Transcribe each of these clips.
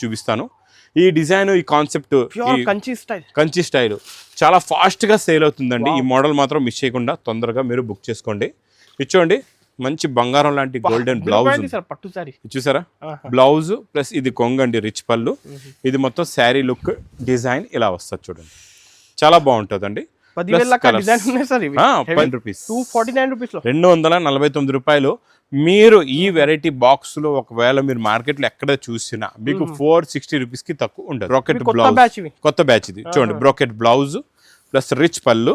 చూపిస్తాను. ఈ డిజైన్, ఈ కాన్సెప్ట్ కంచి స్టైల్ చాలా ఫాస్ట్గా సేల్ అవుతుందండి. ఈ మోడల్ మాత్రం మిస్ చేయకుండా తొందరగా మీరు బుక్ చేసుకోండి. ఇచ్చోండి, మంచి బంగారం లాంటి గోల్డెన్ బ్లౌజ్ చూసారా, బ్లౌజ్ ప్లస్ ఇది కొంగండి, రిచ్ పళ్ళు. ఇది మొత్తం శారీ లుక్ డిజైన్ ఇలా వస్తుంది చూడండి, చాలా బాగుంటుందండి. 249 రూపాయలు. మీరు ఈ వెరైటీ బాక్స్ లో ఒకవేళ మీరు మార్కెట్ లో ఎక్కడ చూసినా మీకు 460 రూపీస్ కి తక్కువ ఉండదు. బ్రోకెట్ బ్లౌజ్, కొత్త బ్యాచ్ ఇది చూడండి. బ్రోకెట్ బ్లౌజ్ ప్లస్ రిచ్ పళ్ళు,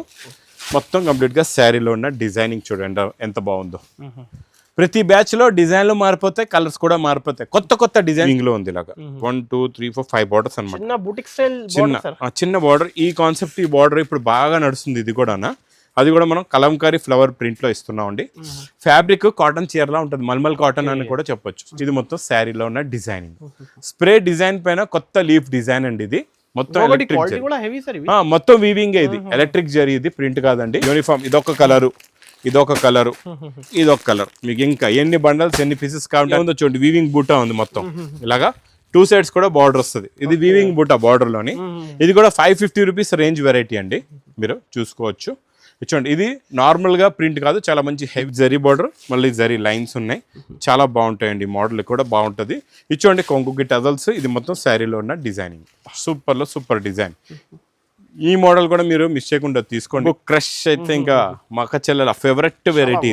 మొత్తం కంప్లీట్ గా శారీలో ఉన్న డిజైనింగ్ చూడండి ఎంత బాగుందో. ప్రతి బ్యాచ్ లో డిజైన్లు మారిపోతాయి, కలర్స్ కూడా మారిపోతాయి. కొత్త డిజైనింగ్ లో ఉంది ఇలాగా 1 2 3 4 5 బార్డర్స్ అనమాట. చిన్న బార్డర్. ఈ కాన్సెప్ట్, ఈ బార్డర్ ఇప్పుడు బాగా నడుస్తుంది. ఇది కూడా అది కూడా మనం కలంకారీ ఫ్లవర్ ప్రింట్ లో ఇస్తున్నామండి. ఫ్యాబ్రిక్ కాటన్ చీరలా ఉంటుంది, మల్మల్ కాటన్ అని కూడా చెప్పొచ్చు. ఇది మొత్తం శారీలో ఉన్న డిజైనింగ్. స్ప్రే డిజైన్ పైన కొత్త లీఫ్ డిజైన్ అండి. ఇది మొత్తం మొత్తం వీవింగ్. ఇది ఎలక్ట్రిక్ జరీ, ఇది ప్రింట్ కాదండి. యూనిఫామ్ ఇదొక కలరు, ఇదొక కలర్, ఇదొక కలర్. మీకు ఇంకా ఎన్ని బండల్స్ ఎన్ని పీసెస్ కావాలంటే చూడండి. వీవింగ్ బూటా ఉంది మొత్తం ఇలాగా. 2 sides కూడా బార్డర్ వస్తుంది. ఇది వీవింగ్ బూటా బార్డర్ లోని. ఇది కూడా 550 రూపీస్ రేంజ్ వెరైటీ అండి, మీరు చూసుకోవచ్చు. చూడండి, ఇది నార్మల్ గా ప్రింట్ కాదు, చాలా మంచి హెవీ జరీ బార్డర్, మళ్ళీ జరీ లైన్స్ ఉన్నాయి, చాలా బాగుంటాయండి. మోడల్ కూడా బాగుంటుంది. చూడండి, కొంగుకి టజల్స్. ఇది మొత్తం శారీలో ఉన్న డిజైనింగ్, సూపర్ లో సూపర్ డిజైన్. ఈ మోడల్ కూడా మీరు మిస్ చేయకుండా తీసుకోండి. క్రష్ అయితే ఇంకా మా అక్క చెల్లెల ఫేవరెట్ వెరైటీ.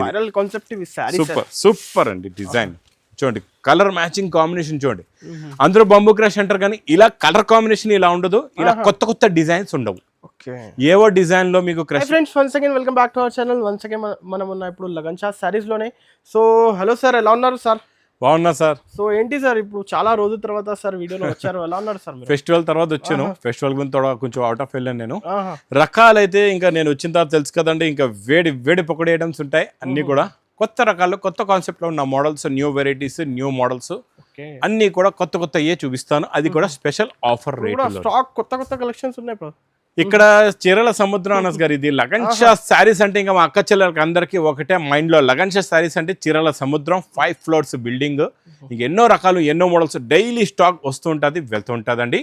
సూపర్ అండి డిజైన్. చూడండి, కలర్ మ్యాచింగ్ కాంబినేషన్ చూడండి. అందరూ బంబూ క్రష్ అంటారు కానీ ఇలా కలర్ కాంబినేషన్ ఇలా ఉండదు. ఇలా కొత్త డిజైన్స్ ఉండవు. ఏవో డిజైన్ లో మీకు crush. Friends, once again welcome back to our channel. Once again మనం ఉన్న ఇప్పుడు లగన్ షా సారీస్ లోనే. సో హలో సార్, ఎలా ఉన్నారు సార్? బాగున్నా సార్. సో ఏంటి సార్, ఇప్పుడు చాలా రోజుల తర్వాత సార్ వీడియోలో వచ్చారు, ఎలా ఉన్నారు సార్? ఫెస్టివల్ తర్వాత వచ్చాను. ఫెస్టివల్ గురించి కొంచెం అవుట్ ఆఫ్ వెళ్ళాను నేను. రకాలైతే ఇంకా నేను వచ్చిన తర్వాత తెలుసు కదండి, ఇంకా వేడి పకోడీ ఐటమ్స్ ఉంటాయి అన్ని కూడా. కొత్త రకాలు, కొత్త కాన్సెప్ట్ లో ఉన్న models, new varieties, new models అన్ని కూడా కొత్త చూపిస్తాను. అది కూడా స్పెషల్ ఆఫర్ రేట్. స్టాక్ కొత్త కలెక్షన్స్ ఉన్నాయి ఇక్కడ. చీరల సముద్రం అనస్ గారు, ఇది లగన్ షా శారీస్ అంటే ఇంకా మా అక్క చెల్లెలకి అందరికి ఒకటే మైండ్ లో. లగన్ షా శారీస్ అంటే చీరల సముద్రం, 5 floors బిల్డింగ్, ఇంక ఎన్నో రకాలు, ఎన్నో మోడల్స్, డైలీ స్టాక్ వస్తూ ఉంటుంది, వెళ్తూ ఉంటుందండి.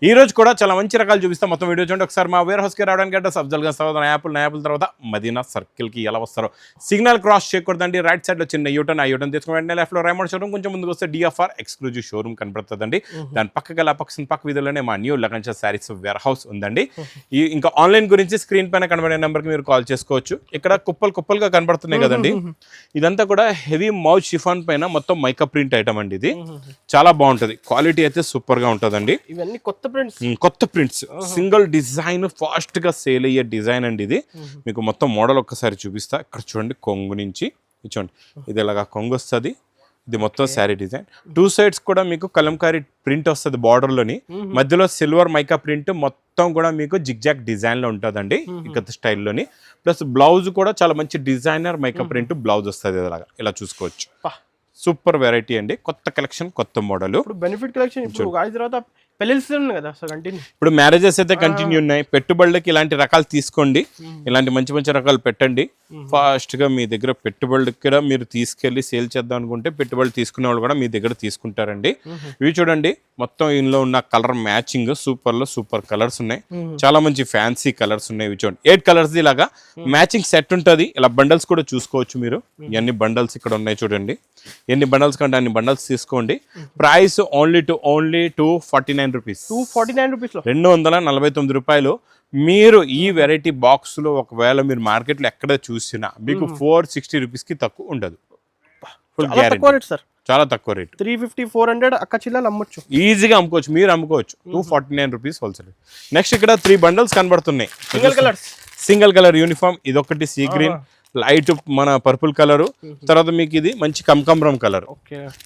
ఈ రోజు కూడా చాలా మంచి రకాలు చూపిస్తాం. మొత్తం వీడియో చూడండి. ఒకసారి మా వేర్ హౌస్ కి రావడానికి అంటే అఫ్జల్ గంజ్ తర్వాత నయాపుల్ తర్వాత మదీనా సర్కిల్ కి ఎలా వస్తారో సిగ్నల్ క్రాస్ చేయకూడదండి. రైట్ సైడ్ లో చిన్న యూటర్న్, ఆ యూటర్న్ తీసుకుని వెంటనే లెఫ్ట్ లో రైమౌండ్ షోరూమ్, కొంచెం ముందుకు వస్తే DFR ఎక్స్క్లూజివ్ షోరూమ్ కనపడుతుందండి. దాని పక్క వీధిలోనే మా న్యూ లగన్ షా శారీస్ వేర్ హౌస్ ఉందండి. ఇంకా ఆన్లైన్ గురించి స్క్రీన్ పైన కనబడే నెంబర్ కి మీరు కాల్ చేసుకోవచ్చు. ఇక్కడ కుప్పలుగా కనబడుతున్నాయి కదండి, ఇదంతా కూడా హెవీ మౌత్ షిఫాన్ పైన మొత్తం మైకా ప్రింట్ ఐటమ్ అండి. ఇది చాలా బాగుంటది, క్వాలిటీ అయితే సూపర్ గా ఉంటదండి. ఇవన్నీ కొత్త ప్రింట్స్, సింగిల్ డిజైన్, ఫాస్ట్ గా సేల్ అయ్యే డిజైన్ అండి ఇది. మీకు మొత్తం మోడల్ ఒక్కసారి చూపిస్తా. ఇక్కడ చూడండి, కొంగు నుంచి చూడండి, ఇది ఇలాగా కొంగు వస్తుంది. ఇది మొత్తం శారీ డిజైన్. 2 sides కూడా మీకు కలంకారీ ప్రింట్ వస్తుంది బార్డర్ లోని. మధ్యలో సిల్వర్ మైకా ప్రింట్, మొత్తం కూడా మీకు జిగ్జాగ్ డిజైన్ లో ఉంటుందండి ఇక్కడ స్టైల్లోని. ప్లస్ బ్లౌజ్ కూడా చాలా మంచి డిజైనర్ మైకా ప్రింట్ బ్లౌజ్ వస్తుంది. ఇలా చూసుకోవచ్చు. సూపర్ వెరైటీ అండి, కొత్త కలెక్షన్, కొత్త మోడల్. బెనిఫిట్ కలెక్షన్ తర్వాత ఇప్పుడు మ్యారేజెస్ అయితే కంటిన్యూ ఉన్నాయి. పెట్టుబడులకి ఇలాంటి రకాలు తీసుకోండి, ఇలాంటి మంచి రకాలు పెట్టండి. ఫాస్ట్ గా మీ దగ్గర పెట్టుబడులకి కూడా మీరు తీసుకెళ్లి సేల్ చేద్దాం అనుకుంటే పెట్టుబడులు తీసుకునే వాళ్ళు కూడా మీ దగ్గర తీసుకుంటారండి. ఇవి చూడండి, మొత్తం ఇందులో ఉన్న కలర్ మ్యాచింగ్ సూపర్ కలర్స్ ఉన్నాయి. చాలా మంచి ఫ్యాన్సీ కలర్స్ ఉన్నాయి. ఇవి చూడండి, 8 colours ఇలాగా మ్యాచింగ్ సెట్ ఉంటుంది. ఇలా బండల్స్ కూడా చూసుకోవచ్చు మీరు. ఎన్ని బండల్స్ ఇక్కడ ఉన్నాయి చూడండి. ఎన్ని బండల్స్ కంటే అన్ని బండల్స్ తీసుకోండి. Price only 249 rupees. 249 రూపాయలు. మీరు ఈ వెరైటీ బాక్స్ లో ఒకవేళ మీరు మార్కెట్ లో ఎక్కడ చూసినా మీకు 460 రూపీస్ కి తక్కువ ఉండదు. చాలా తక్కువ రేట్. 350-400 అక్క చిల్లలు అమ్మొచ్చు, ఈజీగా అమ్ముకోవచ్చు. మీరు అమ్ముకోవచ్చు 249 రూపీస్ హోల్సేల్. నెక్స్ట్ ఇక్కడ 3 bundles కనబడుతున్నాయి, సింగిల్ కలర్ యూనిఫామ్. ఇదొకటి సీ గ్రీన్, లైట్ మన పర్పుల్ కలర్, తర్వాత మీకు ఇది మంచి కమకమరం కలర్.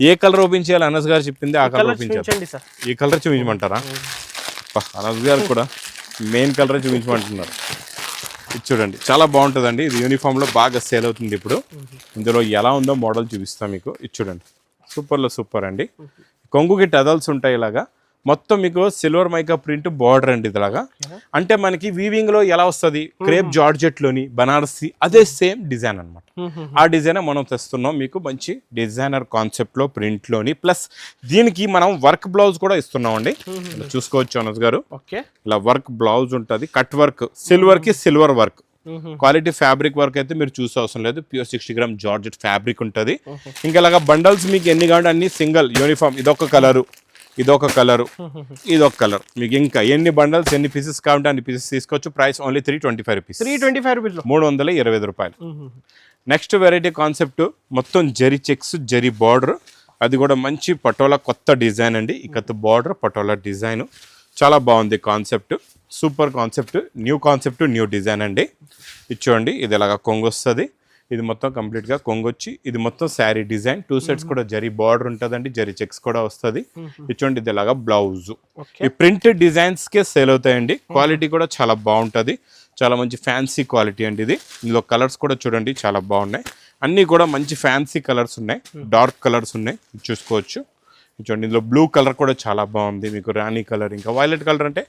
ఏ కలర్ ఓపెన్ చేయాలి అనస్ గారు చెప్పింది ఆ కలర్ ఓపెన్ చేయాలి. ఈ కలర్ చూపించమంటారా? అనస్ గారు కూడా మెయిన్ కలర్ చూపించమంటున్నారు. ఇది చూడండి, చాలా బాగుంటుందండి. ఇది యూనిఫామ్ లో బాగా సేల్ అవుతుంది ఇప్పుడు. ఇందులో ఎలా ఉందో మోడల్ చూపిస్తాం మీకు. ఇది చూడండి, సూపర్ అండి. కొంగుకి టజల్స్ ఉంటాయి ఇలాగా. మొత్తం మీకు సిల్వర్ మైకా ప్రింట్ బార్డర్ అండి ఇదిలాగా. అంటే మనకి వీవింగ్ లో ఎలా వస్తుంది, క్రేప్ జార్జెట్ లోని బనారసి అదే సేమ్ డిజైన్ అన్నమాట. ఆ డిజైన్ మనం తెస్తున్నాం మీకు మంచి డిజైనర్ కాన్సెప్ట్ లో ప్రింట్ లోని. ప్లస్ దీనికి మనం వర్క్ బ్లౌజ్ కూడా ఇస్తున్నాం అండి. చూసుకోవచ్చు అనస్ గారు, ఇలా వర్క్ బ్లౌజ్ ఉంటుంది, కట్ వర్క్, సిల్వర్ కి silver work, quality fabric work అయితే మీరు చూసే అవసరం లేదు. ప్యూర్ 60 గ్రామ్ జార్జెట్ ఫ్యాబ్రిక్ ఉంటుంది. ఇంకా ఇలాగా బండల్స్ మీకు ఎన్ని కావాలి అన్ని సింగిల్ యూనిఫామ్, ఇదొక కలరు, ఇదొక కలరు, ఇదొక కలర్, మీకు ఇంకా ఎన్ని బండల్స్ ఎన్ని పీసెస్ కావాలంటే అన్ని పీసెస్ తీసుకోవచ్చు. ప్రైస్ ఓన్లీ 325 రూపీస్, 325 రూపాయలు. నెక్స్ట్ వెరైటీ కాన్సెప్ట్ మొత్తం జరీ చెక్స్, జరీ బార్డర్, అది కూడా మంచి పటోలా కొత్త డిజైన్ అండి. ఇక బార్డర్ పటోలా డిజైన్ చాలా బాగుంది concept, super concept, new concept, new design అండి. ఇది చూడండి, ఇది ఇలాగా కొంగు వస్తుంది, ఇది మొత్తం కంప్లీట్ గా కొంగొచ్చి, ఇది మొత్తం శారీ డిజైన్, 2 సైడ్స్ కూడా జరీ బార్డర్ ఉంటుందండి, జరీ చెక్స్ కూడా వస్తుంది. ఇచ్చోండి ఇది ఇలాగా బ్లౌజ్. ఈ ప్రింట్ డిజైన్స్ కే సేల్ అవుతాయండి. క్వాలిటీ కూడా చాలా బాగుంటుంది, చాలా మంచి ఫ్యాన్సీ క్వాలిటీ అండి ఇది. ఇందులో కలర్స్ కూడా చూడండి చాలా బాగున్నాయి, అన్ని కూడా మంచి ఫ్యాన్సీ కలర్స్ ఉన్నాయి, డార్క్ కలర్స్ ఉన్నాయి, చూసుకోవచ్చు. చూడండి ఇందులో బ్లూ కలర్ కూడా చాలా బాగుంది, మీకు రాణి కలర్, ఇంకా వైలెట్ కలర్ అంటే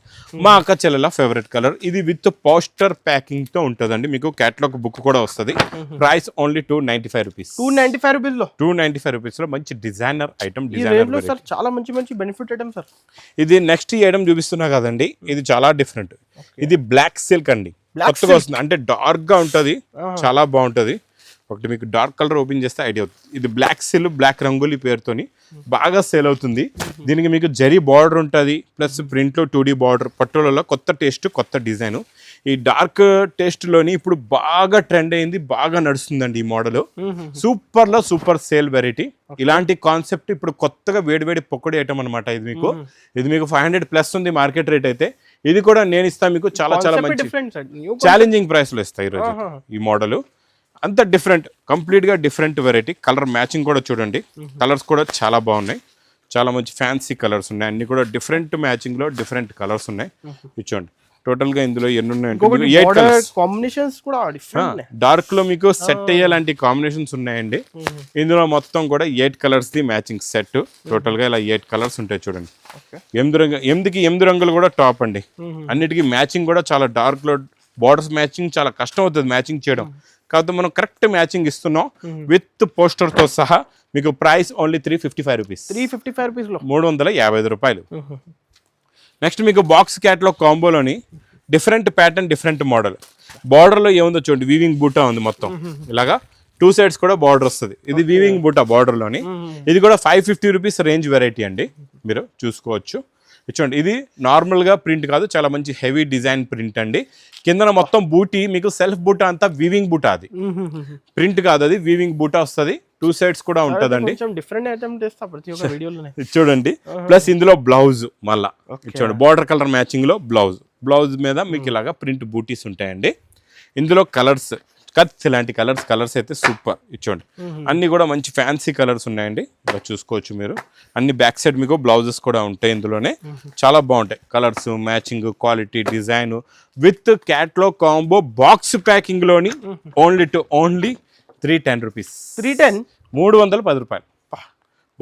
మా అక్క చెల్లెల ఫేవరెట్ కలర్. ఇది విత్ పోస్టర్ ప్యాకింగ్ తో ఉంటుందండి, మీకు క్యాటలాగ్ బుక్ కూడా వస్తుంది. ప్రైస్ ఓన్లీ 295 రూపీస్, 295 రూపీస్ లో మంచి డిజైనర్ ఐటమ్, డిజైనర్ చాలా మంచి బెనిఫిట్ ఐటమ్ సార్. ఇది నెక్స్ట్ ఈ ఐటమ్ చూపిస్తున్నా కదండి, ఇది చాలా డిఫరెంట్. ఇది బ్లాక్ సిల్క్ అండి, కొత్తగా వస్తుంది, అంటే డార్క్ గా ఉంటది, చాలా బాగుంటది. ఒకటి మీకు డార్క్ కలర్ ఓపెన్ చేస్తే ఐడియా అవుతుంది. ఇది బ్లాక్ సిల్, బ్లాక్ రంగోలీ పేరుతోని బాగా సేల్ అవుతుంది. దీనికి మీకు జరీ బార్డర్ ఉంటుంది, ప్లస్ ప్రింట్లో 2D బార్డర్, పట్టులలో కొత్త టేస్ట్, కొత్త డిజైన్. ఈ డార్క్ టేస్ట్ లోని ఇప్పుడు బాగా ట్రెండ్ అయింది, బాగా నడుస్తుందండి ఈ మోడల్. సూపర్ లో సూపర్ సేల్ వెరైటీ. ఇలాంటి కాన్సెప్ట్ ఇప్పుడు కొత్తగా వేడివేడి పొక్కడి ఐటమ్ అనమాట. ఇది మీకు 500 ప్లస్ ఉంది మార్కెట్ రేట్ అయితే. ఇది కూడా నేను ఇస్తాను మీకు చాలా చాలా మంచి ఛాలెంజింగ్ ప్రైస్ లో ఇస్తాయి ఈరోజు ఈ మోడల్. అంత డిఫరెంట్, కంప్లీట్ గా డిఫరెంట్ వెరైటీ. కలర్ మ్యాచింగ్ కూడా చూడండి, కలర్స్ కూడా చాలా బాగున్నాయి, చాలా మంచి ఫ్యాన్సీ కలర్స్ ఉన్నాయి, అన్ని కూడా డిఫరెంట్ మ్యాచింగ్ లో డిఫరెంట్ కలర్స్ ఉన్నాయి. చూడండి టోటల్ గా ఇందులో ఎన్ని ఉన్నాయంటే 8 కలర్స్, కాంబినేషన్స్ కూడా డిఫరెంట్. డార్క్ లో మీకు సెట్ అయ్యేలాంటి కాంబినేషన్స్ ఉన్నాయండి. ఇందులో మొత్తం కూడా 8 colours the matching set. Total గా ఇలా 8 కలర్స్ ఉంటాయి చూడండి. 8 రంగులు కూడా టాప్ అండి. అన్నిటికీ మ్యాచింగ్ కూడా చాలా డార్క్ లో, బార్డర్స్ మ్యాచింగ్ చాలా కష్టం అవుతుంది మ్యాచింగ్ చేయడం, కాకపోతే మనం కరెక్ట్ మ్యాచింగ్ ఇస్తున్నాం విత్ పోస్టర్ తో సహా. మీకు ప్రైస్ ఓన్లీ 355 రూపీస్, 355 రూపాయలు. నెక్స్ట్ మీకు బాక్స్ క్యాట్లాగ్ కాంబోలోని different pattern, different model. Border లో ఏముందో చూడండి, వీవింగ్ బూటా ఉంది మొత్తం ఇలాగా, 2 సైడ్స్ కూడా బార్డర్ వస్తుంది. ఇది వీవింగ్ బూటా బార్డర్ లోని. ఇది కూడా 550 రూపీస్ రేంజ్ వెరైటీ అండి, మీరు చూసుకోవచ్చు. చూడండి ఇది నార్మల్ గా ప్రింట్ కాదు, చాలా మంచి హెవీ డిజైన్ ప్రింట్ అండి. కింద మొత్తం బూటీ, మీకు సెల్ఫ్ బూటా అంతా వీవింగ్ బూటా, అది ప్రింట్ కాదు, అది వీవింగ్ బూటా వస్తుంది. 2 సైడ్స్ కూడా ఉంటదండి. చూడండి ప్లస్ ఇందులో బ్లౌజ్ మళ్ళా చూడండి, బార్డర్ కలర్ మ్యాచింగ్ లో బ్లౌజ్ మీద మీకు ఇలాగా ప్రింట్ బూటీస్ ఉంటాయండి. ఇందులో కలర్స్ ఇలాంటి కలర్స్ అయితే సూపర్. ఇచ్చోండి అన్ని కూడా మంచి ఫ్యాన్సీ కలర్స్ ఉన్నాయండి, ఇలా చూసుకోవచ్చు మీరు. అన్ని బ్యాక్ సైడ్ మీకు బ్లౌజెస్ కూడా ఉంటాయి ఇందులోనే, చాలా బాగుంటాయి colours matching, quality, design with catalogue combo box packing లోని. ఓన్లీ 310 రూపీస్, 310 రూపాయలు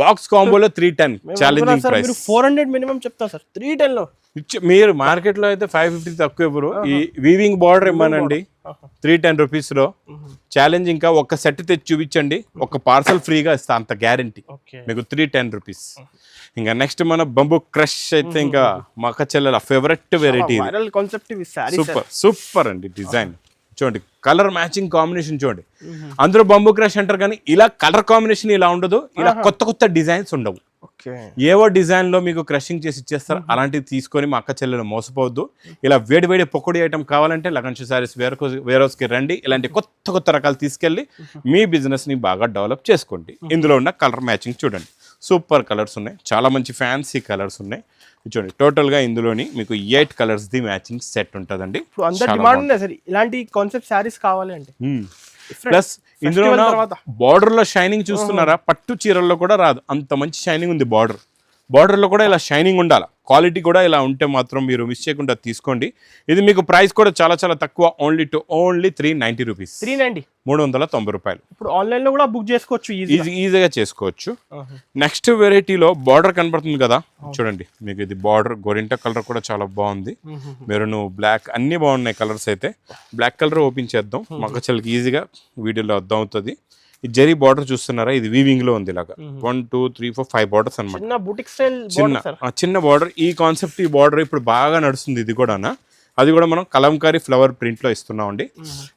బాక్స్ కాంబోలో 310. Challenging price. 400 మినిమం చెప్తా సార్, 310 లో మీరు మార్కెట్ లో అయితే 550 తక్కువ ఎవరు. ఈ వీవింగ్ బార్డర్ ఇవ్వనండి 310 రూపీస్ లో. ఛాలెంజ్, ఇంకా ఒక సెట్ తెచ్చి చూపించండి, ఒక పార్సల్ ఫ్రీగా ఇస్తా, అంత గ్యారంటీ మీకు. 310 రూపీస్. ఇంకా నెక్స్ట్ మన బంబూ క్రష్ అయితే ఇంకా మా అక్క చెల్లెల ఫేవరెట్ వెరైటీ, సూపర్ అండి డిజైన్. చూడండి కలర్ మ్యాచింగ్ కాంబినేషన్ చూడండి. అందరూ బంబూ క్రష్ అంటారు కానీ ఇలా కలర్ కాంబినేషన్ ఇలా ఉండదు, ఇలా కొత్త డిజైన్స్ ఉండవు. ఏవో డిజైన్ లో మీకు క్రషింగ్ చేసి ఇచ్చేస్తారు, అలాంటివి తీసుకొని మా అక్క చెల్లెలు మోసపోవద్దు. ఇలా వేడి పొక్కడి ఐటమ్ కావాలంటే లగన్ సారీస్ వేర్ హౌస్ కి రండి. ఇలాంటి కొత్త రకాలు తీసుకెళ్ళి మీ బిజినెస్ ని బాగా డెవలప్ చేసుకోండి. ఇందులో ఉన్న కలర్ మ్యాచింగ్ చూడండి, సూపర్ కలర్స్ ఉన్నాయి, చాలా మంచి ఫ్యాన్సీ కలర్స్ ఉన్నాయి. చూడండి టోటల్ గా ఇందులోని మీకు 8 కలర్స్ ది మ్యాచింగ్ సెట్ ఉంటదండి. ఇలాంటి కాన్సెప్ట్ సారీస్ కావాలి అంటే ప్లస్ ఇందులో బార్డర్ లో షైనింగ్ చూస్తున్నారా, పట్టు చీరల్లో కూడా రాదు, అంత మంచి షైనింగ్ ఉంది. బార్డర్ లో కూడా ఇలా షైనింగ్ ఉండాలి, క్వాలిటీ కూడా ఇలా ఉంటే మాత్రం మీరు మిస్ చేయకుండా తీసుకోండి. ఇది మీకు ప్రైస్ కూడా చాలా చాలా తక్కువ, ఓన్లీ 390 రూపీస్, 390 రూపాయలు. ఇప్పుడు ఆన్లైన్ లో కూడా బుక్ చేసుకోవచ్చు, ఈజీగా చేసుకోవచ్చు. నెక్స్ట్ వెరైటీలో బార్డర్ కనబడుతుంది కదా, చూడండి మీకు ఇది బార్డర్ గోరింటా కలర్ కూడా చాలా బాగుంది, మెరూన్ బ్లాక్ అన్ని బాగున్నాయి కలర్స్. అయితే బ్లాక్ కలర్ ఓపెన్ చేద్దాం, మగ్గ చెల్లికి ఈజీగా వీడియోలో అర్థం అవుతుంది. ఈ జరీ బార్డర్ చూస్తున్నారా, ఇది వీవింగ్ లో ఉంది ఇలాగా 1 2 3 4 5 బార్డర్స్ అనమాట, చిన్న బార్డర్. ఈ కాన్సెప్ట్ ఈ బార్డర్ ఇప్పుడు బాగా నడుస్తుంది. ఇది కూడా అది కూడా మనం కలంకారీ ఫ్లవర్ ప్రింట్ లో ఇస్తున్నామండి.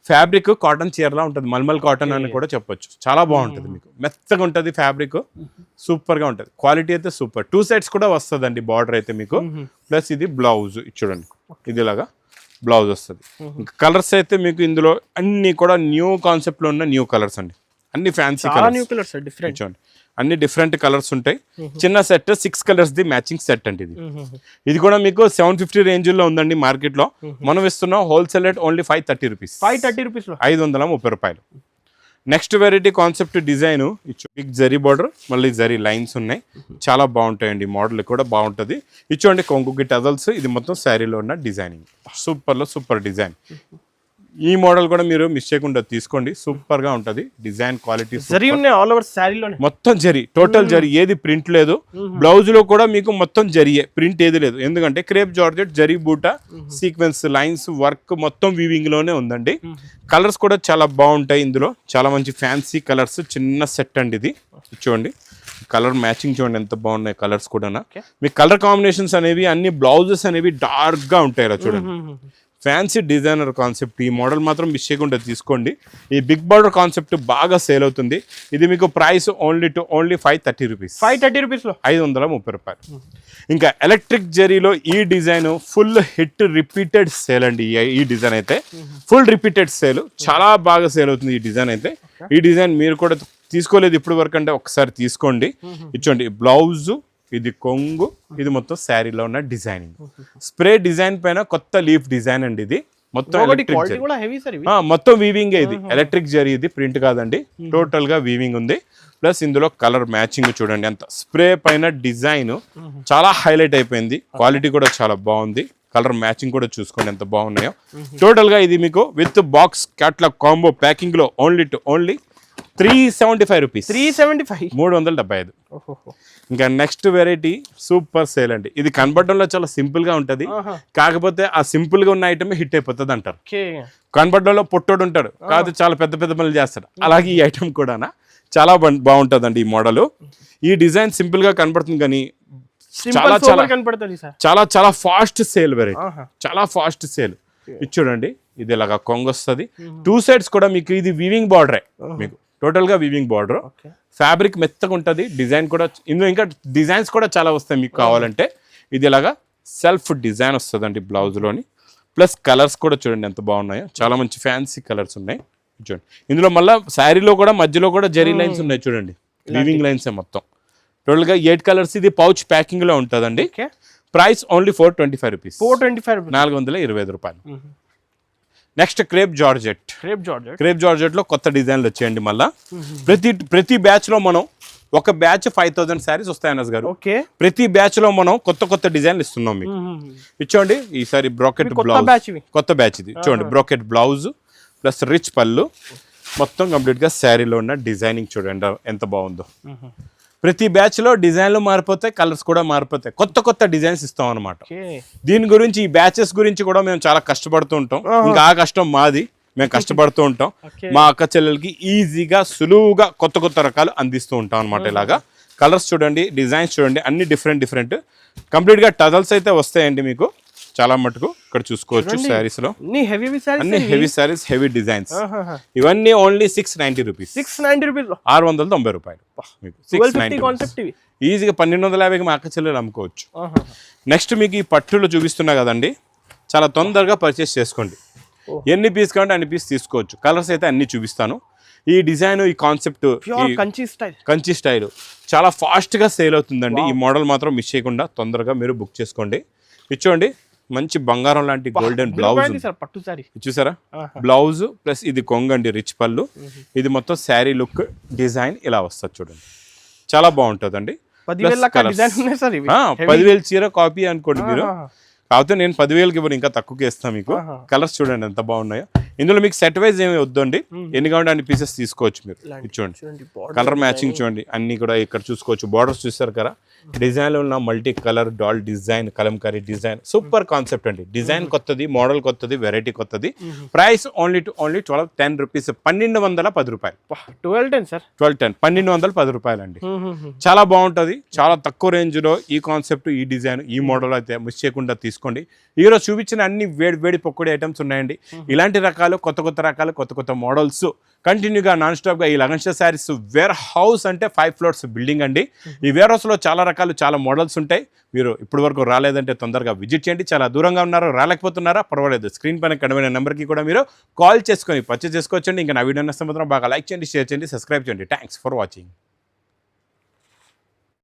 ఫ్యాబ్రిక్ కాటన్ చీరలా ఉంటుంది, మల్మల్ కాటన్ అని కూడా చెప్పొచ్చు. చాలా బాగుంటుంది, మీకు మెత్తగా ఉంటుంది ఫ్యాబ్రిక్, సూపర్ గా ఉంటుంది. క్వాలిటీ అయితే సూపర్. 2 సైడ్స్ కూడా వస్తుందండి బార్డర్ అయితే మీకు. ప్లస్ ఇది బ్లౌజ్ చూడండి, ఇది ఇలాగా బ్లౌజ్ వస్తుంది. ఇంకా కలర్స్ అయితే మీకు ఇందులో అన్ని కూడా న్యూ కాన్సెప్ట్ లో ఉన్న న్యూ కలర్స్ అండి, అన్ని ఫ్యాన్సీ కలర్స్, అన్ని డిఫరెంట్ కలర్స్ ఉంటాయి. చిన్న set 6 colours the matching set అండి. ఇది కూడా మీకు 750 రేంజ్ లో ఉందండి మార్కెట్ లో. మనం ఇస్తున్నాం హోల్సేల్ రేట్ ఓన్లీ 530 రూపీస్, 530 రూపాయలు. Next variety concept design big zari border, మళ్ళీ జరీ లైన్స్ ఉన్నాయి, చాలా బాగుంటాయండి. మోడల్ కూడా బాగుంటుంది. ఇచ్చోండి కొంగుకి టజల్స్, ఇది మొత్తం శారీలో ఉన్న డిజైనింగ్, సూపర్ లో సూపర్ డిజైన్. ఈ మోడల్ కూడా మీరు మిస్ చేయకుండా తీసుకోండి, సూపర్ గా ఉంటది. డిజైన్ క్వాలిటీ ఆల్ ఓవర్ శారీలోనే మొత్తం జరీ, టోటల్ జరీ, ఏది ప్రింట్ లేదు. బ్లౌజ్ లో కూడా మీకు మొత్తం జరీయే, ప్రింట్ ఏది లేదు. ఎందుకంటే క్రేప్ జార్జెట్, జరీ బూటా, సీక్వెన్స్ లైన్స్ వర్క్ మొత్తం వీవింగ్ లోనే ఉందండి. కలర్స్ కూడా చాలా బాగుంటాయి ఇందులో, చాలా మంచి ఫ్యాన్సీ కలర్స్. చిన్న సెట్ అండి ఇది, చూడండి కలర్ మ్యాచింగ్ చూడండి ఎంత బాగున్నాయి కలర్స్ కూడా. మీ కలర్ కాంబినేషన్స్ అనేవి అన్ని బ్లౌజెస్ అనేవి డార్క్ గా ఉంటాయి ఇలా చూడండి. ఫ్యాన్సీ డిజైనర్ కాన్సెప్ట్, ఈ మోడల్ మాత్రం మిస్ చేయకుండా తీసుకోండి. ఈ బిగ్ బార్డర్ కాన్సెప్ట్ బాగా సేల్ అవుతుంది. ఇది మీకు ప్రైస్ ఓన్లీ 530 రూపీస్, 530 రూపాయలు. ఇంకా ఎలక్ట్రిక్ జరీలో ఈ design full hit, repeated sale అండి. ఈ డిజైన్ అయితే ఫుల్ రిపీటెడ్ సేల్, చాలా బాగా సేల్ అవుతుంది ఈ డిజైన్ అయితే. ఈ డిజైన్ మీరు కూడా తీసుకోలేదు ఇప్పుడు వరకు అంటే ఒకసారి తీసుకోండి. ఇచ్చోండి బ్లౌజ్, ఇది కొంగు, ఇది మొత్తం శారీలో ఉన్న డిజైనింగ్. స్ప్రే డిజైన్ పైన కొత్త లీఫ్ డిజైన్ అండి. ఇది మొత్తం మొత్తం వీవింగ్, ఇది ఎలక్ట్రిక్ జరీ, ఇది ప్రింట్ కాదండి, టోటల్ గా వీవింగ్ ఉంది. ప్లస్ ఇందులో కలర్ మ్యాచింగ్ చూడండి, అంత స్ప్రే పైన డిజైన్ చాలా హైలైట్ అయిపోయింది. క్వాలిటీ కూడా చాలా బాగుంది. కలర్ మ్యాచింగ్ కూడా చూసుకోండి ఎంత బాగున్నాయో. టోటల్ గా ఇది మీకు with box catalogue combo packing లో ఓన్లీ 375 రూపీస్, 375. ఇంకా నెక్స్ట్ వెరైటీ సూపర్ సేల్ అండి. ఇది కనబడడంలో చాలా సింపుల్ గా ఉంటది, కాకపోతే ఆ సింపుల్ గా ఉన్న ఐటమ్ హిట్ అయిపోతుంది అంటారు. కనబడడంలో పొట్టోడు ఉంటాడు, కాదు చాలా పెద్ద పెద్ద పనులు చేస్తాడు. అలాగే ఈ ఐటమ్ కూడా చాలా బాగుంటదండి. ఈ మోడల్, ఈ డిజైన్ సింపుల్ గా కనబడుతుంది కానీ చాలా చాలా చాలా ఫాస్ట్ సేల్ వెరైటీ, చాలా ఫాస్ట్ సేల్. ఇది చూడండి, ఇది ఇలాగా కొంగు వస్తుంది. 2 సైడ్స్ కూడా మీకు ఇది వీవింగ్ బార్డరే, మీకు టోటల్ గా వీవింగ్ బార్డర్. ఫ్యాబ్రిక్ మెత్తగా ఉంటుంది. డిజైన్ కూడా ఇందులో ఇంకా డిజైన్స్ కూడా చాలా వస్తాయి మీకు కావాలంటే. ఇది ఇలాగా సెల్ఫ్ డిజైన్ వస్తుందండి బ్లౌజ్ లోని. ప్లస్ కలర్స్ కూడా చూడండి ఎంత బాగున్నాయో, చాలా మంచి ఫ్యాన్సీ కలర్స్ ఉన్నాయి చూడండి. ఇందులో మళ్ళీ శారీలో కూడా మధ్యలో కూడా జరీ లైన్స్ ఉన్నాయి చూడండి, వీవింగ్ లైన్స్ మొత్తం. టోటల్ గా 8 కలర్స్. ఇది పౌచ్ ప్యాకింగ్ లో ఉంటుందండి. ప్రైస్ ఓన్లీ 425 రూపీస్, 425 రూపాయలు. నెక్స్ట్ క్రేప్ జార్జెట్ లో కొత్త డిజైన్లు వచ్చాయండి. మళ్ళా ప్రతి బ్యాచ్ లో మనం ఒక బ్యాచ్ 5000 శారీస్ వస్తాయి అన్నస్ గారు. ప్రతి బ్యాచ్ లో మనం కొత్త డిజైన్లు ఇస్తున్నాం మీకు. ఇచ్చోండి ఈసారి బ్రోకెట్ బ్లౌజ్, కొత్త బ్యాచ్ ఇది చూడండి. బ్రోకెట్ బ్లౌజ్ ప్లస్ రిచ్ పళ్ళు, మొత్తం కంప్లీట్ గా శారీలో ఉన్న డిజైనింగ్ చూడండి ఎంత బాగుందో. ప్రతి బ్యాచ్ లో డిజైన్లు మారిపోతాయి, కలర్స్ కూడా మారిపోతాయి, కొత్త డిజైన్స్ ఇస్తాం అనమాట. దీని గురించి ఈ బ్యాచెస్ గురించి కూడా మేము చాలా కష్టపడుతూ ఉంటాం. ఇంకా ఆ కష్టం మాది, మేము కష్టపడుతూ ఉంటాం. మా అక్క చెల్లెలకి ఈజీగా సులువుగా కొత్త రకాలు అందిస్తూ ఉంటాం అనమాట. ఇలాగా కలర్స్ చూడండి, డిజైన్స్ చూడండి, అన్ని డిఫరెంట్ కంప్లీట్ గా టజల్స్ అయితే వస్తాయండి మీకు చాలా మటుకు. ఇక్కడ చూసుకోవచ్చు శారీస్ లో అన్ని హెవీ శారీస్, హెవీ డిజైన్స్. ఇవన్నీ ఓన్లీ 690 రూపీస్, 690 రూపాయలు. ఈజీగా 1250కి మా అక్క చెల్లెలు అమ్ముకోవచ్చు. నెక్స్ట్ మీకు ఈ పట్టులో చూపిస్తున్నా కదండి, చాలా తొందరగా పర్చేస్ చేసుకోండి. ఎన్ని పీస్ కావాలంటే అన్ని పీస్ తీసుకోవచ్చు. కలర్స్ అయితే అన్ని చూపిస్తాను. ఈ డిజైన్, ఈ కాన్సెప్ట్ కంచి స్టైల్ చాలా ఫాస్ట్ గా సేల్ అవుతుందండి. ఈ మోడల్ మాత్రం మిస్ చేయకుండా తొందరగా మీరు బుక్ చేసుకోండి. ఇచ్చోండి మంచి బంగారం లాంటి గోల్డెన్ బ్లౌజ్ చూసారా, బ్లౌజ్ ప్లస్ ఇది కొంగండి రిచ్ పళ్ళు. ఇది మొత్తం శారీ లుక్ డిజైన్ ఇలా వస్తుంది చూడండి, చాలా బాగుంటుందండి. 10,000 లెక్క డిజైన్ ఉన్నాయి సార్ ఇవి 10,000 చీర కాపీ అనుకోండి మీరు. కాకపోతే నేను 10,000కి ఇవ్వను, ఇంకా తక్కువకి ఇస్తాను మీకు. కలర్స్ చూడండి ఎంత బాగున్నాయో. ఇందులో మీకు సెట్ వైజ్ ఏమి వద్దండి, ఎన్ని కావాలంటే అన్ని పీసెస్ తీసుకోవచ్చు మీరు. ఇది చూడండి కలర్ మ్యాచింగ్ చూడండి, అన్ని కూడా ఇక్కడ చూసుకోవచ్చు. బార్డర్స్ చూస్తారు కదా, డిజైన్లో ఉన్న multi colour doll design, kalamkari design, super concept అండి. డిజైన్ కొత్తది, మోడల్ కొత్తది, వెరైటీ కొత్తది. ప్రైస్ ఓన్లీ 1210 రూపీస్, 1210 రూపాయలు. 1210 సార్, 1210 1210 రూపాయలు అండి. చాలా బాగుంటుంది, చాలా తక్కువ రేంజ్ లో ఈ కాన్సెప్ట్, ఈ డిజైన్, ఈ మోడల్ అయితే మిస్ చేయకుండా తీసుకోండి. ఈరోజు చూపించిన అన్ని వేడి వేడి పకోడీ ఐటమ్స్ ఉన్నాయండి. ఇలాంటి రకాలు, కొత్త రకాలు, కొత్త మోడల్స్ కంటిన్యూగా నాన్ స్టాప్ గా ఈ లగన్ షా శారీస్ వేర్ హౌస్ అంటే 5 ఫ్లోర్స్ బిల్డింగ్ అండి. ఈ వేర్ హౌస్ లో చాలా రకాలు, చాలా మోడల్స్ ఉంటాయి. మీరు ఇప్పటి వరకు రాలేదంటే తొందరగా విజిట్ చేయండి. చాలా దూరంగా ఉన్నారో, రాలేకపోతున్నారా పర్వాలేదు, స్క్రీన్ పైన కనుగొనే నెంబర్కి కూడా మీరు కాల్ చేసుకొని పర్చేస్ చేసుకోవచ్చండి. ఇంకా నా వీడియో నచ్చితే మాత్రం బాగా లైక్ చేయండి, షేర్ చేయండి, సబ్స్క్రైబ్ చేయండి. Thanks for watching.